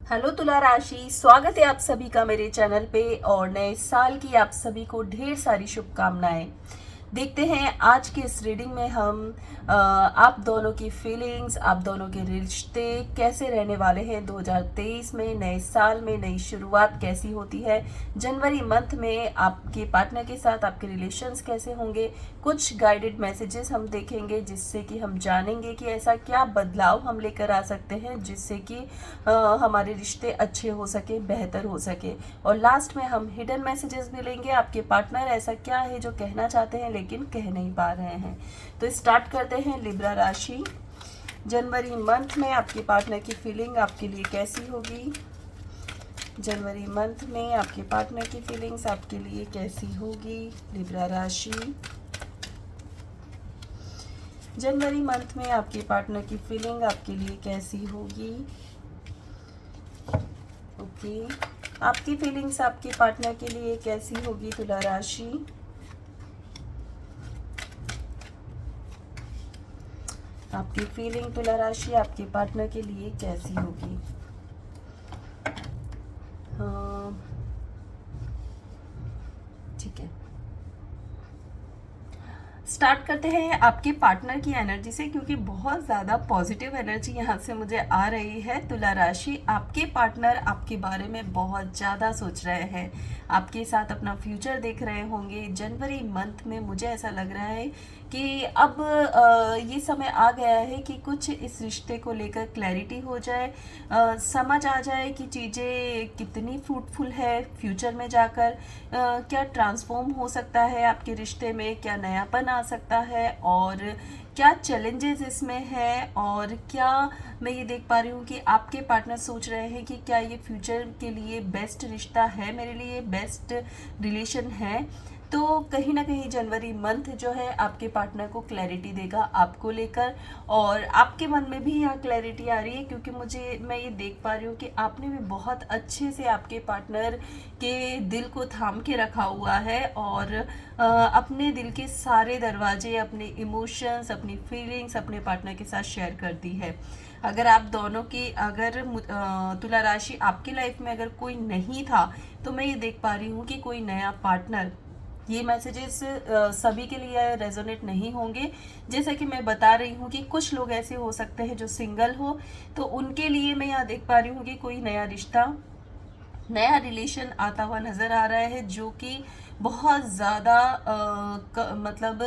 Hello तुला राशि, स्वागत है आप सभी का मेरे चैनल पे। और नए साल की आप सभी को ढेर सारी शुभकामनाएं। देखते हैं आज के इस रीडिंग में हम आप दोनों की फीलिंग्स, आप दोनों के रिश्ते कैसे रहने वाले हैं 2023 में। नए साल में नई शुरुआत कैसी होती है, जनवरी मंथ में आपके पार्टनर के साथ आपके रिलेशंस कैसे होंगे। कुछ गाइडेड मैसेजेस हम देखेंगे जिससे कि हम जानेंगे कि ऐसा क्या बदलाव हम लेकर आ सकते हैं जिससे कि हमारे रिश्ते अच्छे हो सके, बेहतर हो सके। और लास्ट में हम हिडन मैसेजेस भी लेंगे, आपके पार्टनर ऐसा क्या है जो कहना चाहते हैं लेकिन कह नहीं पा रहे हैं। तो स्टार्ट करते हैं। लिब्रा राशि, जनवरी मंथ में आपके पार्टनर की फीलिंग आपके लिए कैसी होगी। जनवरी मंथ में आपके पार्टनर की फीलिंग्स आपके लिए कैसी होगी। लिब्रा राशि, जनवरी मंथ में आपके पार्टनर की फीलिंग आपके लिए कैसी होगी। ओके, आपकी फीलिंग्स आपके पार्टनर के लिए कैसी होगी तुला राशि। आपकी फीलिंग तुला राशि आपके पार्टनर के लिए कैसी होगी। हाँ, ठीक है। स्टार्ट करते हैं आपके पार्टनर की एनर्जी से, क्योंकि बहुत ज़्यादा पॉजिटिव एनर्जी यहाँ से मुझे आ रही है। तुला राशि, आपके पार्टनर आपके बारे में बहुत ज़्यादा सोच रहे हैं, आपके साथ अपना फ्यूचर देख रहे होंगे। जनवरी मंथ में मुझे ऐसा लग रहा है कि अब ये समय आ गया है कि कुछ इस रिश्ते को लेकर क्लैरिटी हो जाए, समझ आ जाए कि चीज़ें कितनी फ्रूटफुल है फ्यूचर में जाकर। क्या ट्रांसफॉर्म हो सकता है आपके रिश्ते में, क्या नयापन आ सकता है, और क्या चैलेंजेस इसमें है, और क्या मैं ये देख पा रही हूँ कि आपके पार्टनर सोच रहे हैं कि क्या ये फ्यूचर के लिए बेस्ट रिश्ता है, मेरे लिए बेस्ट रिलेशन है। तो कहीं ना कहीं जनवरी मंथ जो है आपके पार्टनर को क्लैरिटी देगा आपको लेकर, और आपके मन में भी यहाँ क्लैरिटी आ रही है, क्योंकि मैं ये देख पा रही हूँ कि आपने भी बहुत अच्छे से आपके पार्टनर के दिल को थाम के रखा हुआ है, और अपने दिल के सारे दरवाजे, अपने इमोशंस, अपनी फीलिंग्स अपने पार्टनर के साथ शेयर कर दी है। अगर आप दोनों की, अगर तुला राशि आपकी लाइफ में अगर कोई नहीं था, तो मैं ये देख पा रही हूँ कि कोई नया पार्टनर। ये मैसेजेस सभी के लिए रेजोनेट नहीं होंगे। जैसा कि मैं बता रही हूँ कि कुछ लोग ऐसे हो सकते हैं जो सिंगल हो, तो उनके लिए मैं यहाँ देख पा रही हूँ कि कोई नया रिश्ता, नया रिलेशन आता हुआ नज़र आ रहा है, जो कि बहुत ज़्यादा मतलब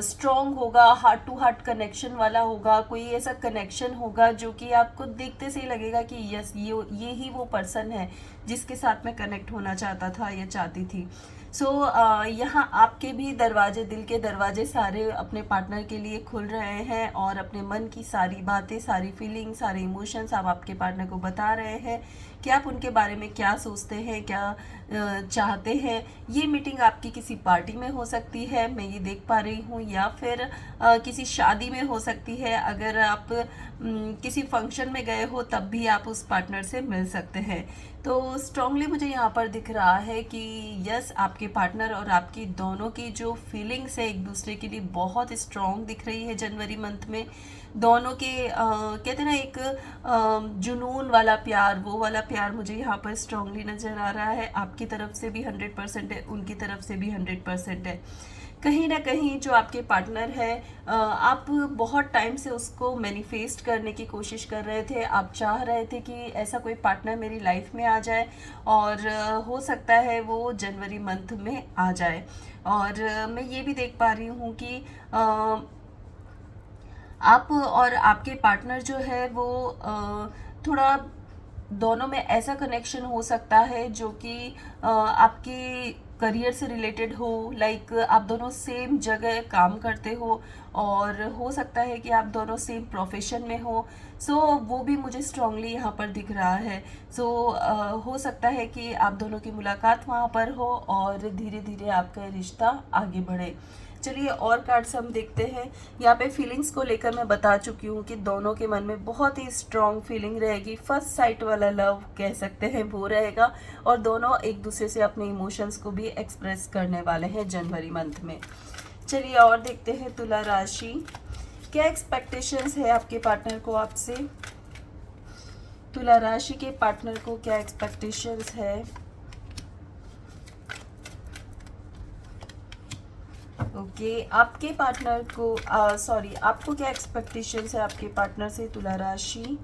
स्ट्रॉन्ग होगा, हार्ट टू हार्ट कनेक्शन वाला होगा। कोई ऐसा कनेक्शन होगा जो कि आपको देखते से ही लगेगा कि यस, ये ही वो पर्सन है जिसके साथ मैं कनेक्ट होना चाहता था या चाहती थी। सो यहाँ आपके भी दरवाजे, दिल के दरवाजे सारे अपने पार्टनर के लिए खुल रहे हैं, और अपने मन की सारी बातें, सारी फीलिंग, सारे इमोशंस आप आपके पार्टनर को बता रहे हैं कि आप उनके बारे में क्या सोचते हैं, क्या चाहते हैं। ये मीटिंग आपकी किसी पार्टी में हो सकती है, मैं ये देख पा रही हूँ, या फिर किसी शादी में हो सकती है। अगर आप किसी फंक्शन में गए हो तब भी आप उस पार्टनर से मिल सकते हैं। तो स्ट्रांगली मुझे यहाँ पर दिख रहा है कि यस, आपके पार्टनर और आपकी दोनों की जो फीलिंग्स है एक दूसरे के लिए बहुत स्ट्रांग दिख रही है जनवरी मंथ में। दोनों के कहते हैं ना, एक जुनून वाला प्यार, वो वाला प्यार मुझे यहाँ पर स्ट्रांगली नज़र आ रहा है। आपकी तरफ से भी 100% है, उनकी तरफ से भी 100% है। कहीं ना कहीं जो आपके पार्टनर है, आप बहुत टाइम से उसको मैनिफेस्ट करने की कोशिश कर रहे थे। आप चाह रहे थे कि ऐसा कोई पार्टनर मेरी लाइफ में आ जाए, और हो सकता है वो जनवरी मंथ में आ जाए। और मैं ये भी देख पा रही हूँ कि आप और आपके पार्टनर जो है वो थोड़ा, दोनों में ऐसा कनेक्शन हो सकता है जो कि आपके करियर से रिलेटेड हो। लाइक आप दोनों सेम जगह काम करते हो, और हो सकता है कि आप दोनों सेम प्रोफेशन में हो। सो वो भी मुझे स्ट्रांगली यहाँ पर दिख रहा है। सो हो सकता है कि आप दोनों की मुलाकात वहाँ पर हो, और धीरे धीरे आपका रिश्ता आगे बढ़े। चलिए और कार्ड्स हम देखते हैं। यहाँ पे फीलिंग्स को लेकर मैं बता चुकी हूँ कि दोनों के मन में बहुत ही स्ट्रॉन्ग फीलिंग रहेगी। फर्स्ट साइट वाला लव कह सकते हैं वो रहेगा, और दोनों एक दूसरे से अपने इमोशंस को भी एक्सप्रेस करने वाले हैं जनवरी मंथ में। चलिए और देखते हैं तुला राशि, क्या एक्सपेक्टेशंस है आपके पार्टनर को आपसे। तुला राशि के पार्टनर को क्या एक्सपेक्टेशंस है? ओके, आपके पार्टनर को सॉरी, आपको क्या एक्सपेक्टेशंस है आपके पार्टनर से? तुला राशि,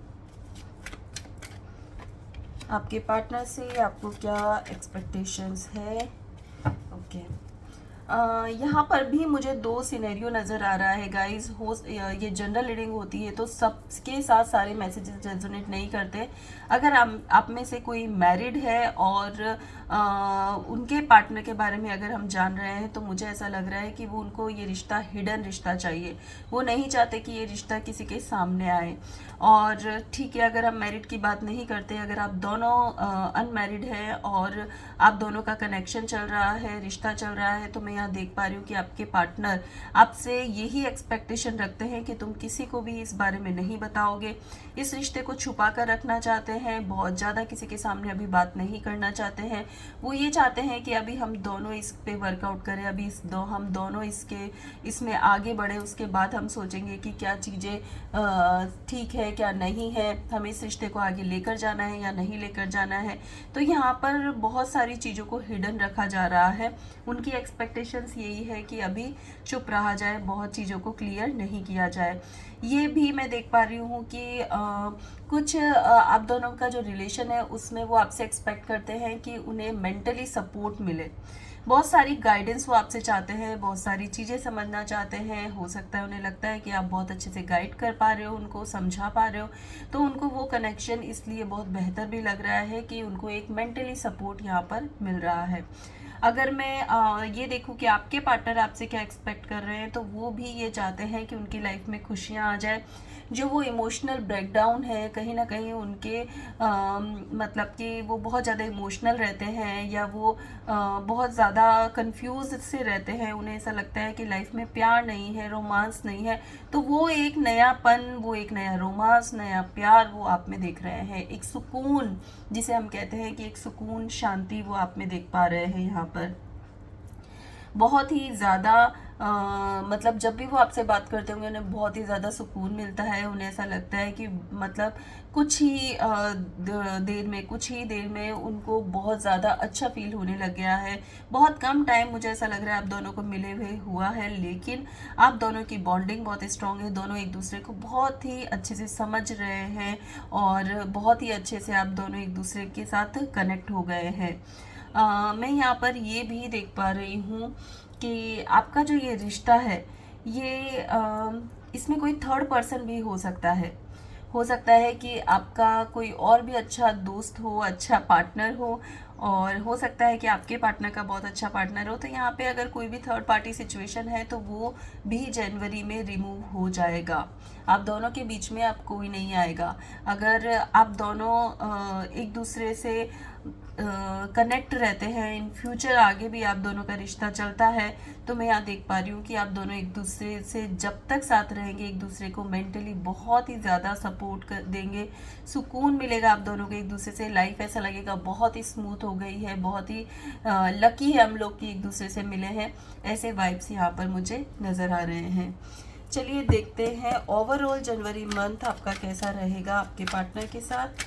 आपके पार्टनर से आपको क्या एक्सपेक्टेशंस है? ओके, यहाँ पर भी मुझे दो सिनेरियो नज़र आ रहा है गाइस। ये जनरल रीडिंग होती है तो सबके साथ सारे मैसेजेस रेजोनेट नहीं करते। अगर आप में से कोई मैरिड है और उनके पार्टनर के बारे में अगर हम जान रहे हैं तो मुझे ऐसा लग रहा है कि वो उनको ये रिश्ता हिडन रिश्ता चाहिए। वो नहीं चाहते कि ये रिश्ता किसी के सामने आए। और ठीक है, अगर हम मैरिड की बात नहीं करते, अगर आप दोनों अनमैरिड हैं और आप दोनों का कनेक्शन चल रहा है, रिश्ता चल रहा है, तो मैं यहाँ देख पा रही हूँ कि आपके पार्टनर आपसे यही एक्सपेक्टेशन रखते हैं कि तुम किसी को भी इस बारे में नहीं बताओगे। इस रिश्ते को छुपा कर रखना चाहते हैं, बहुत ज़्यादा किसी के सामने अभी बात नहीं करना चाहते हैं। वो ये चाहते हैं कि अभी हम दोनों इस पे वर्कआउट करें, अभी हम दोनों इसमें आगे बढ़े, उसके बाद हम सोचेंगे कि क्या चीज़ें ठीक है क्या नहीं है, हमें इस रिश्ते को आगे लेकर जाना है या नहीं लेकर जाना है। तो यहाँ पर बहुत सारी चीज़ों को हिडन रखा जा रहा है। उनकी एक्सपेक्टेशंस यही है कि अभी चुप रहा जाए, बहुत चीज़ों को क्लियर नहीं किया जाए। ये भी मैं देख पा रही हूँ कि कुछ आप दोनों का जो रिलेशन है उसमें वो आपसे एक्सपेक्ट करते हैं कि उन्हें मेंटली सपोर्ट मिले। बहुत सारी गाइडेंस वो आपसे चाहते हैं, बहुत सारी चीज़ें समझना चाहते हैं। हो सकता है उन्हें लगता है कि आप बहुत अच्छे से गाइड कर पा रहे हो, उनको समझा पा रहे हो, तो उनको वो कनेक्शन इसलिए बहुत बेहतर भी लग रहा है कि उनको एक मेंटली सपोर्ट यहाँ पर मिल रहा है। अगर मैं ये देखूं कि आपके पार्टनर आपसे क्या एक्सपेक्ट कर रहे हैं, तो वो भी ये चाहते हैं कि उनकी लाइफ में खुशियाँ आ जाए। जो वो इमोशनल ब्रेकडाउन है कहीं ना कहीं उनके मतलब कि वो बहुत ज़्यादा इमोशनल रहते हैं या वो बहुत ज़्यादा कंफ्यूज से रहते हैं। उन्हें ऐसा लगता है कि लाइफ में प्यार नहीं है, रोमांस नहीं है, तो वो एक नयापन, वो एक नया रोमांस, नया प्यार वो आप में देख रहे हैं। एक सुकून, जिसे हम कहते हैं कि एक सुकून, शांति वो आप में देख पा रहे हैं यहाँ पर। बहुत ही ज़्यादा मतलब जब भी वो आपसे बात करते होंगे उन्हें बहुत ही ज़्यादा सुकून मिलता है। उन्हें ऐसा लगता है कि मतलब कुछ ही देर में उनको बहुत ज़्यादा अच्छा फील होने लग गया है। बहुत कम टाइम मुझे ऐसा लग रहा है आप दोनों को मिले हुए हुआ है, लेकिन आप दोनों की बॉन्डिंग बहुत स्ट्रांग है। दोनों एक दूसरे को बहुत ही अच्छे से समझ रहे हैं और बहुत ही अच्छे से आप दोनों एक दूसरे के साथ कनेक्ट हो गए हैं। मैं यहाँ पर ये भी देख पा रही हूँ कि आपका जो ये रिश्ता है ये इसमें कोई थर्ड पर्सन भी हो सकता है। हो सकता है कि आपका कोई और भी अच्छा दोस्त हो, अच्छा पार्टनर हो, और हो सकता है कि आपके पार्टनर का बहुत अच्छा पार्टनर हो। तो यहाँ पे अगर कोई भी थर्ड पार्टी सिचुएशन है तो वो भी जनवरी में रिमूव हो जाएगा। आप दोनों के बीच में अब कोई नहीं आएगा। अगर आप दोनों एक दूसरे से कनेक्ट रहते हैं, इन फ्यूचर आगे भी आप दोनों का रिश्ता चलता है, तो मैं यहाँ देख पा रही हूँ कि आप दोनों एक दूसरे से जब तक साथ रहेंगे, एक दूसरे को मेंटली बहुत ही ज़्यादा सपोर्ट कर देंगे। सुकून मिलेगा आप दोनों को एक दूसरे से। लाइफ ऐसा लगेगा बहुत ही स्मूथ हो गई है, बहुत ही लकी है हम लोग कि एक दूसरे से मिले हैं। ऐसे वाइब्स यहाँ पर मुझे नज़र आ रहे हैं। चलिए देखते हैं ओवरऑल जनवरी मंथ आपका कैसा रहेगा आपके पार्टनर के साथ।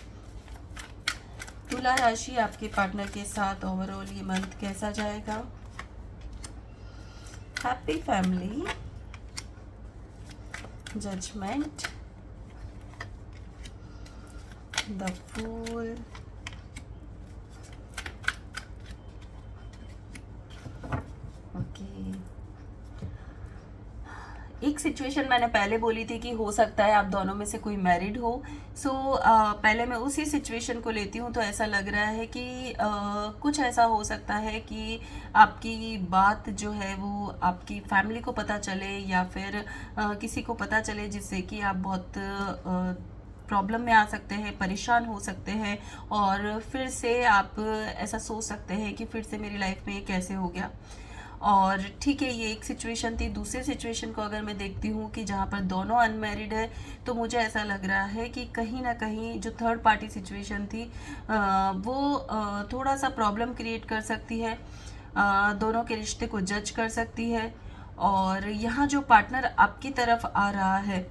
तुला राशि आपके पार्टनर के साथ ओवरऑल ये मंथ कैसा जाएगा। Happy family, judgement, the fool, okay. एक सिचुएशन मैंने पहले बोली थी कि हो सकता है आप दोनों में से कोई मैरिड हो। सो पहले मैं उसी सिचुएशन को लेती हूँ। तो ऐसा लग रहा है कि कुछ ऐसा हो सकता है कि आपकी बात जो है वो आपकी फैमिली को पता चले या फिर किसी को पता चले, जिससे कि आप बहुत प्रॉब्लम में आ सकते हैं, परेशान हो सकते हैं, और फिर से आप ऐसा सोच सकते हैं कि फिर से मेरी लाइफ में ये कैसे हो गया। और ठीक है, ये एक सिचुएशन थी। दूसरी सिचुएशन को अगर मैं देखती हूँ कि जहाँ पर दोनों अनमैरिड है, तो मुझे ऐसा लग रहा है कि कहीं ना कहीं जो थर्ड पार्टी सिचुएशन थी वो थोड़ा सा प्रॉब्लम क्रिएट कर सकती है, दोनों के रिश्ते को जज कर सकती है। और यहाँ जो पार्टनर आपकी तरफ आ रहा है,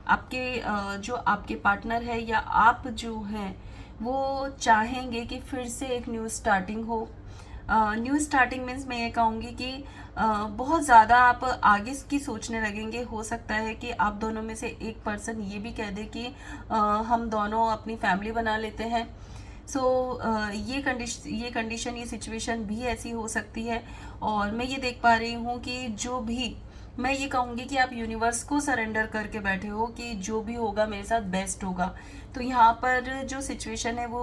आपके जो आपके पार्टनर है या आप जो हैं वो चाहेंगे कि फिर से एक न्यू स्टार्टिंग हो। न्यू स्टार्टिंग मीन्स मैं ये कहूँगी कि बहुत ज़्यादा आप आगे की सोचने लगेंगे। हो सकता है कि आप दोनों में से एक पर्सन ये भी कह दे कि हम दोनों अपनी फैमिली बना लेते हैं। सो ये सिचुएशन भी ऐसी हो सकती है। और मैं ये देख पा रही हूँ कि जो भी, मैं ये कहूँगी कि आप यूनिवर्स को सरेंडर करके बैठे हो कि जो भी होगा मेरे साथ बेस्ट होगा। तो यहाँ पर जो सिचुएशन है वो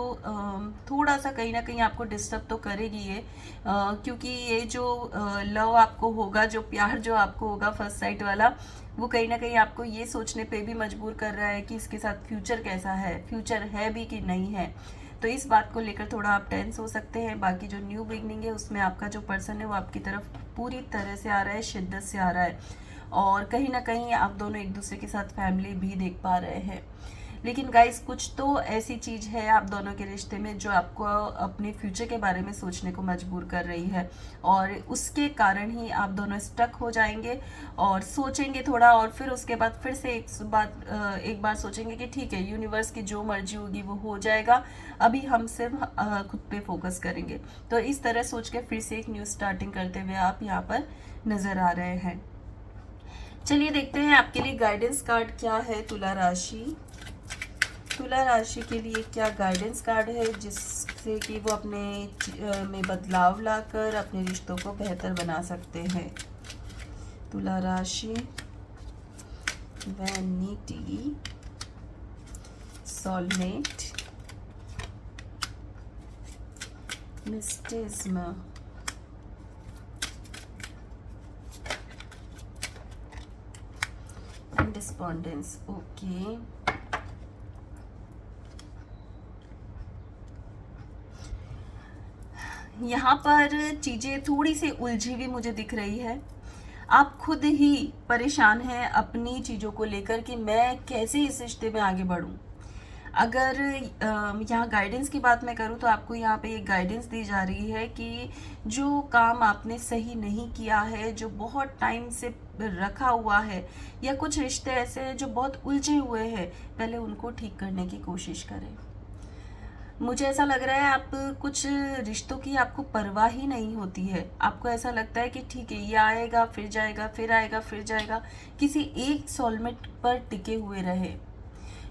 थोड़ा सा कहीं ना कहीं आपको डिस्टर्ब तो करेगी ये, क्योंकि ये जो लव आपको होगा, जो प्यार जो आपको होगा फर्स्ट साइट वाला, वो कहीं ना कहीं आपको ये सोचने पे भी मजबूर कर रहा है कि इसके साथ फ्यूचर कैसा है, फ्यूचर है भी कि नहीं है। तो इस बात को लेकर थोड़ा आप टेंस हो सकते हैं। बाकी जो न्यू बिगनिंग है उसमें आपका जो पर्सन है वो आपकी तरफ पूरी तरह से आ रहा है, शिद्दत से आ रहा है। और कहीं ना कहीं आप दोनों एक दूसरे के साथ फैमिली भी देख पा रहे हैं। लेकिन गाइस कुछ तो ऐसी चीज़ है आप दोनों के रिश्ते में जो आपको अपने फ्यूचर के बारे में सोचने को मजबूर कर रही है, और उसके कारण ही आप दोनों स्टक हो जाएंगे और सोचेंगे थोड़ा, और फिर उसके बाद फिर से एक बार सोचेंगे कि ठीक है, यूनिवर्स की जो मर्जी होगी वो हो जाएगा, अभी हम सिर्फ खुद पे फोकस करेंगे। तो इस तरह सोच के फिर से एक न्यू स्टार्टिंग करते हुए आप यहाँ पर नजर आ रहे हैं। चलिए देखते हैं आपके लिए गाइडेंस कार्ड क्या है तुला राशि। तुला राशि के लिए क्या गाइडेंस कार्ड है जिससे कि वो अपने में बदलाव लाकर अपने रिश्तों को बेहतर बना सकते हैं। तुला राशि, vanity, soulmate, mysticism, and despondence. Okay, यहाँ पर चीज़ें थोड़ी सी उलझी हुई मुझे दिख रही है। आप खुद ही परेशान हैं अपनी चीज़ों को लेकर कि मैं कैसे इस रिश्ते में आगे बढ़ूं। अगर यहाँ गाइडेंस की बात मैं करूँ तो आपको यहाँ पे एक गाइडेंस दी जा रही है कि जो काम आपने सही नहीं किया है, जो बहुत टाइम से रखा हुआ है, या कुछ रिश्ते ऐसे हैं जो बहुत उलझे हुए हैं, पहले उनको ठीक करने की कोशिश करें। मुझे ऐसा लग रहा है आप कुछ रिश्तों की आपको परवाह ही नहीं होती है। आपको ऐसा लगता है कि ठीक है, ये आएगा फिर जाएगा, फिर आएगा फिर जाएगा, किसी एक सोलमेट पर टिके हुए रहे।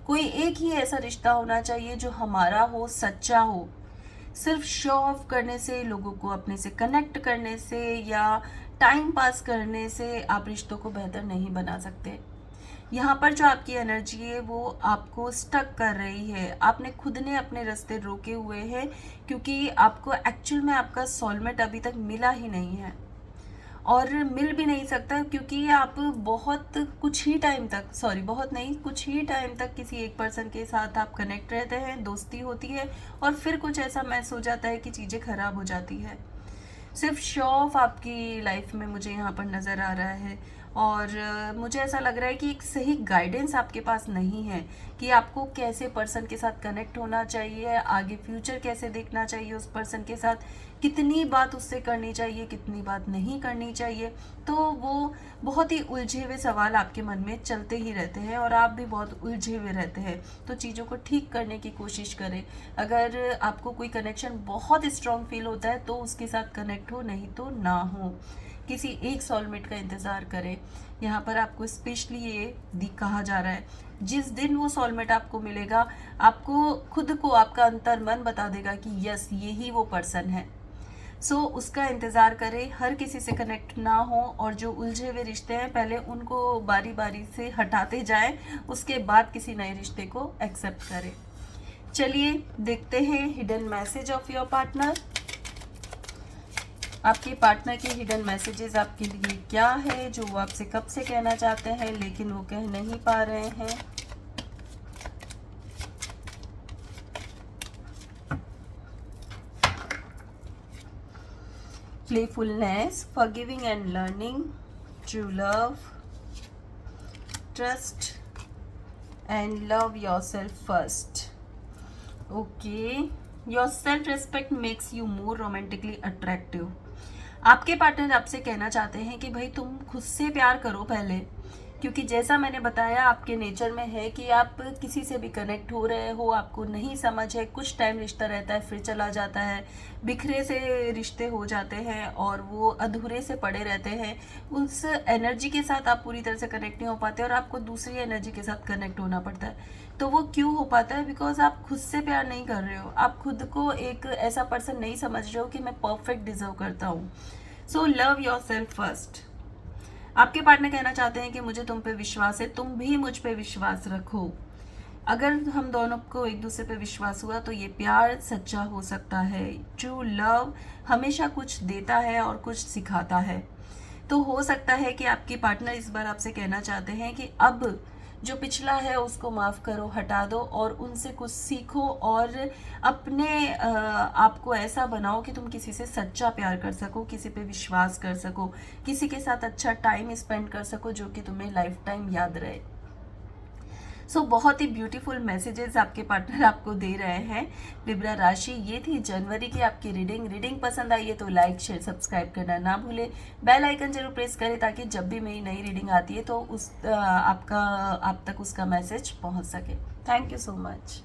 कोई एक ही ऐसा रिश्ता होना चाहिए जो हमारा हो, सच्चा हो। सिर्फ शो ऑफ करने से, लोगों को अपने से कनेक्ट करने से या टाइम पास करने से आप रिश्तों को बेहतर नहीं बना सकते। यहाँ पर जो आपकी एनर्जी है वो आपको स्टक कर रही है। आपने खुद ने अपने रास्ते रोके हुए हैं क्योंकि आपको एक्चुअल में आपका सोलमेट अभी तक मिला ही नहीं है, और मिल भी नहीं सकता क्योंकि आप बहुत ही टाइम तक कुछ ही टाइम तक किसी एक पर्सन के साथ आप कनेक्ट रहते हैं, दोस्ती होती है, और फिर कुछ ऐसा महसूस हो जाता है कि चीज़ें खराब हो जाती है। सिर्फ शो ऑफ आपकी लाइफ में मुझे यहाँ पर नज़र आ रहा है। और मुझे ऐसा लग रहा है कि एक सही गाइडेंस आपके पास नहीं है कि आपको कैसे पर्सन के साथ कनेक्ट होना चाहिए, आगे फ्यूचर कैसे देखना चाहिए उस पर्सन के साथ, कितनी बात उससे करनी चाहिए, कितनी बात नहीं करनी चाहिए। तो वो बहुत ही उलझे हुए सवाल आपके मन में चलते ही रहते हैं और आप भी बहुत उलझे हुए रहते हैं। तो चीज़ों को ठीक करने की कोशिश करें। अगर आपको कोई कनेक्शन बहुत स्ट्रांग फील होता है तो उसके साथ कनेक्ट हो, नहीं तो ना हो। किसी एक सोलमेट का इंतज़ार करें। यहाँ पर आपको स्पेशली ये कहा जा रहा है, जिस दिन वो सोलमेट आपको मिलेगा, आपको खुद को आपका अंतर मन बता देगा कि यस, ये ही वो पर्सन है। सो उसका इंतज़ार करें। हर किसी से कनेक्ट ना हो, और जो उलझे हुए रिश्ते हैं पहले उनको बारी बारी से हटाते जाएं, उसके बाद किसी नए रिश्ते को एक्सेप्ट करें। चलिए देखते हैं hidden message of your partner. आपके पार्टनर के हिडन मैसेजेस आपके लिए क्या है, जो वो आपसे कब से कहना चाहते हैं लेकिन वो कह नहीं पा रहे हैं। Playfulness, forgiving and learning, true love, trust and love yourself first. Okay, your self respect makes you more romantically attractive. आपके पार्टनर आपसे कहना चाहते हैं कि भाई तुम खुद से प्यार करो पहले, क्योंकि जैसा मैंने बताया आपके नेचर में है कि आप किसी से भी कनेक्ट हो रहे हो, आपको नहीं समझ है, कुछ टाइम रिश्ता रहता है फिर चला जाता है, बिखरे से रिश्ते हो जाते हैं और वो अधूरे से पड़े रहते हैं। उस एनर्जी के साथ आप पूरी तरह से कनेक्ट नहीं हो पाते और आपको दूसरी एनर्जी के साथ कनेक्ट होना पड़ता है। तो वो क्यों हो पाता है? बिकॉज आप खुद से प्यार नहीं कर रहे हो, आप खुद को एक ऐसा पर्सन नहीं समझ रहे हो कि मैं परफेक्ट डिजर्व करता हूँ। So love your self first. आपके पार्टनर कहना चाहते हैं कि मुझे तुम पे विश्वास है, तुम भी मुझ पे विश्वास रखो। अगर हम दोनों को एक दूसरे पे विश्वास हुआ तो ये प्यार सच्चा हो सकता है। ट्रू लव हमेशा कुछ देता है और कुछ सिखाता है। तो हो सकता है कि आपके पार्टनर इस बार आपसे कहना चाहते हैं कि अब जो पिछला है उसको माफ़ करो, हटा दो और उनसे कुछ सीखो और अपने आप को ऐसा बनाओ कि तुम किसी से सच्चा प्यार कर सको, किसी पे विश्वास कर सको, किसी के साथ अच्छा टाइम स्पेंड कर सको जो कि तुम्हें लाइफ टाइम याद रहे। सो बहुत ही ब्यूटीफुल मैसेजेस आपके पार्टनर आपको दे रहे हैं। लिब्रा राशि, ये थी जनवरी की आपकी रीडिंग पसंद आई है तो लाइक शेयर सब्सक्राइब करना ना भूले, बेल आइकन जरूर प्रेस करें ताकि जब भी मेरी नई रीडिंग आती है तो आप तक उसका मैसेज पहुंच सके। Thank you so much.